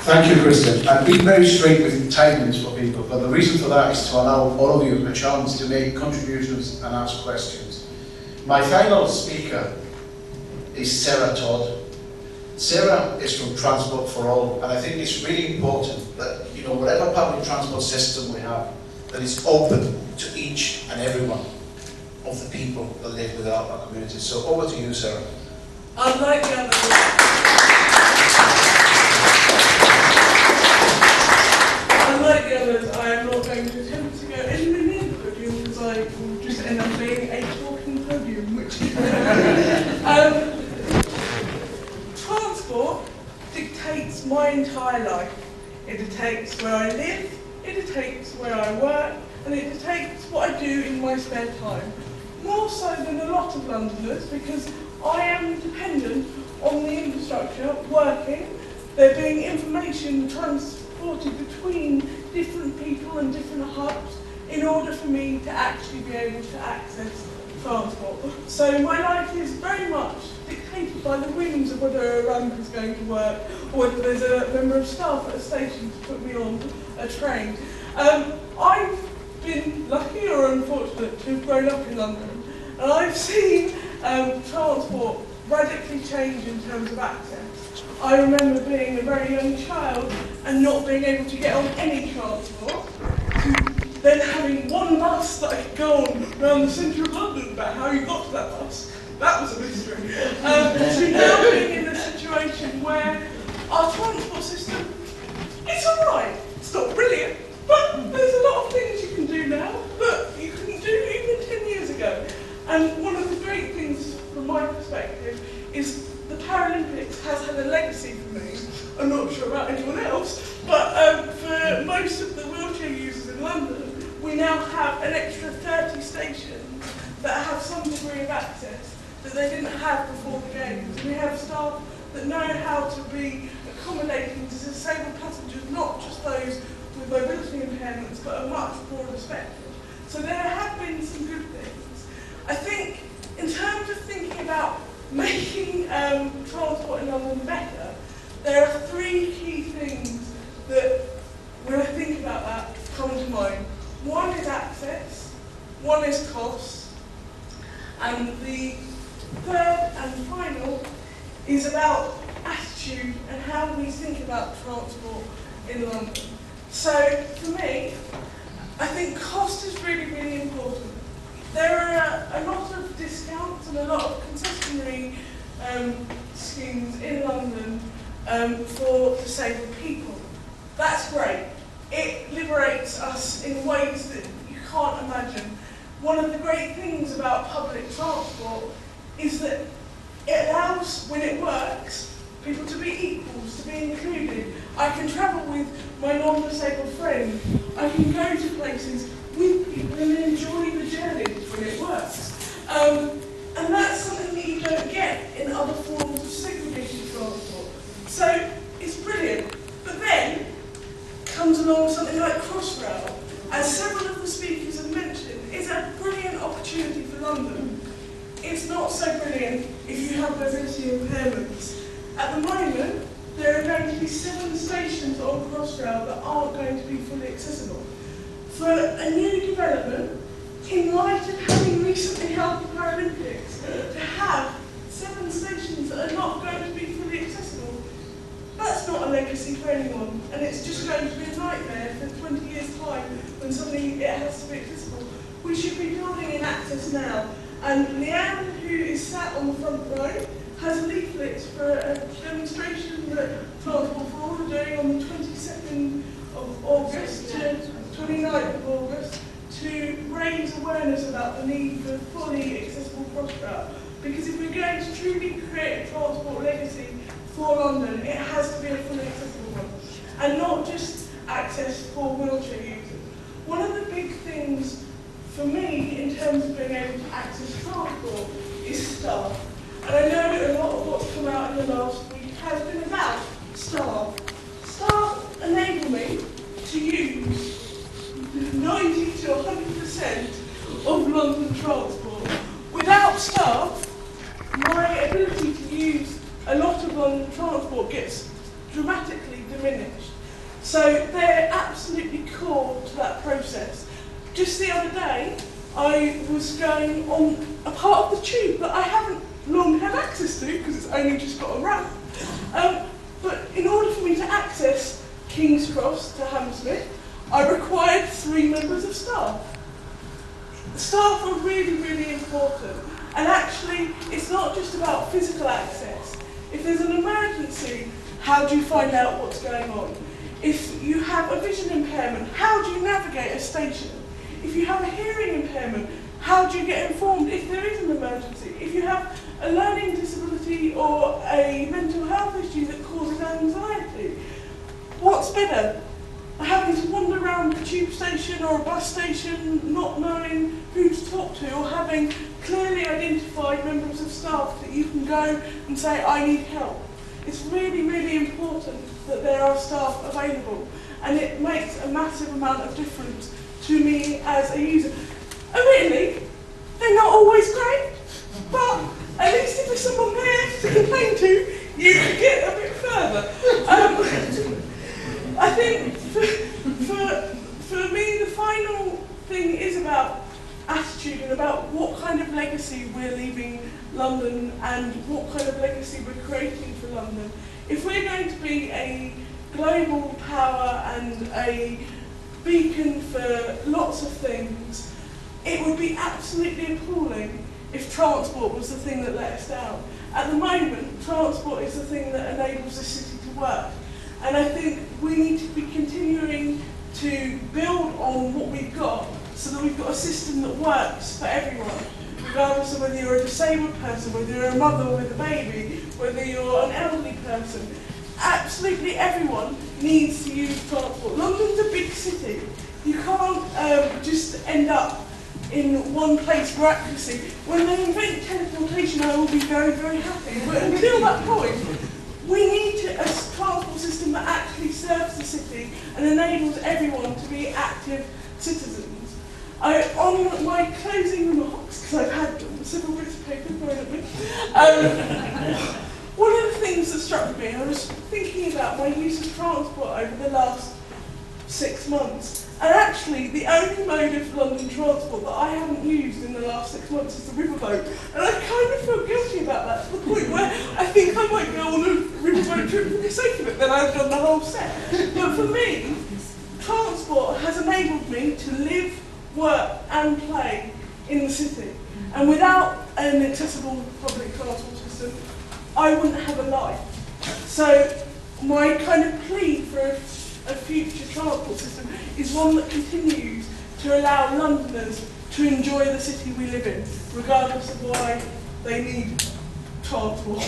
Thank you, Kristen. And be very straight with timings for people, but the reason for that is to allow all of you a chance to make contributions and ask questions. My final speaker is Zara Todd. Zara is from Transport for All, and I think it's really important that, you know, whatever public transport system we have, that it's open to each and every one of the people that live within our community. So over to you, Zara. Unlike the others, I am not going to attempt to go anywhere near the podium because I will just end up being a talking podium, which transport dictates my entire life. It dictates where I live, it dictates where I work, and it dictates what I do in my spare time. More so than a lot of Londoners, because I am dependent on the infrastructure working, there being information transported between different people and different hubs in order for me to actually be able to access transport. So my life is very much dictated by the whims of whether a ramp is going to work or whether there's a member of staff at a station to put me on a train. I've been lucky or unfortunate to have grown up in London, and I've seen transport radically change in terms of access. I remember being a very young child and not being able to get on any transport, to then having one bus that I could go on around the centre of London. About how you got to that bus, that was a mystery. To now being in a situation where our transport system, it's alright, it's not brilliant, but there's a lot of things you can do now that you couldn't do even 10 years ago. And one of the great things from my perspective is the Paralympics has had a legacy for me. I'm not sure about anyone else, but for most of the wheelchair users in London, we now have an extra 30 stations that have some degree of access that they didn't have before the Games. And we have staff that know how to be accommodating to disabled passengers, not just those with mobility impairments, but a much broader spectrum. So there have been some good things. I think in terms of thinking about making transport in London better, there are three key things that, when I think about that, come to mind. One is access, one is cost, and the third and final is about attitude and how we think about transport in London. So for me, I think cost is really, really important. There are a lot of discounts and a lot of concessionary schemes in London for disabled people. That's great. It liberates us in ways that you can't imagine. One of the great things about public transport is that it allows, when it works, people to be equals, to be included. I can travel with my non-disabled friend. I can go to places with people and enjoy the journey when it works. And that's something that you don't get in other forms of segregated transport. So it's brilliant. But then comes along something like Crossrail, as several of the speakers have mentioned, is a brilliant opportunity for London. It's not so brilliant if you have mobility impairments. At the moment, there are going to be 7 stations on Crossrail that aren't going to be fully accessible. For a new development, in light of having recently held the Paralympics, to have 7 stations that are not going to be fully accessible, that's not a legacy for anyone, and it's just going to be a nightmare for 20 years' time when suddenly it has to be accessible. We should be building in access now, and Leanne, who is sat on the front row, has leaflets for a demonstration that Transport for All are doing on the 22nd of August to 29th of August to raise awareness about the need for fully accessible Crossrail. Because if we're going to truly create a transport legacy for London, it has to be a fully accessible one, and not just access for wheelchair users. One of the big things for me in terms of being able to access transport is staff. And I know a lot of what's come out in the last week has been about staff. Staff enable me to use 90 to 100% of London transport. Without staff, my ability to use a lot of London transport gets dramatically diminished. So they're absolutely core to that process. Just the other day, I was going on a part of the tube that I haven't long had access to because it's only just got a ramp. But in order for me to access King's Cross to Hammersmith, I required 3 members of staff. Staff are really, really important. And actually, it's not just about physical access. If there's an emergency, how do you find out what's going on? If you have a vision impairment, how do you navigate a station? If you have a hearing impairment, how do you get informed if there is an emergency? If you have a learning disability or a mental health issue that causes anxiety, what's better? Having to wander around the tube station or a bus station, not knowing who to talk to, or having clearly identified members of staff that you can go and say, I need help. It's really, really important that there are staff available, and it makes a massive amount of difference to me as a user. Admittedly, they're not always great, but at least if there's someone there to complain to, you can get a bit further. I think for me, the final thing is about attitude and about what kind of legacy we're leaving London and what kind of legacy we're creating for London. If we're going to be a global power and a beacon for lots of things, it would be absolutely appalling if transport was the thing that let us down. At the moment, transport is the thing that enables the city to work. And I think we need to be continuing to build on what we've got so that we've got a system that works for everyone, regardless of whether you're a disabled person, whether you're a mother with a baby, whether you're an elderly person. Absolutely everyone needs to use transport. London's a big city. You can't just end up in one place for accuracy. When they invent teleportation, I will be very, very happy. But until that point, we need a transport system that actually serves the city and enables everyone to be active citizens. On my closing remarks, because I've had several bits of paper thrown at me, one of the things that struck me, I was thinking about my use of transport over the last 6 months. And actually, the only mode of London transport that I haven't used in the last 6 months is the riverboat. And I kind of feel guilty about that, to the point where I think I might go on a riverboat trip for the sake of it, then I've done the whole set. But for me, transport has enabled me to live, work and play in the city. And without an accessible public transport system, I wouldn't have a life. So my kind of plea for a future transport system is one that continues to allow Londoners to enjoy the city we live in, regardless of why they need transport.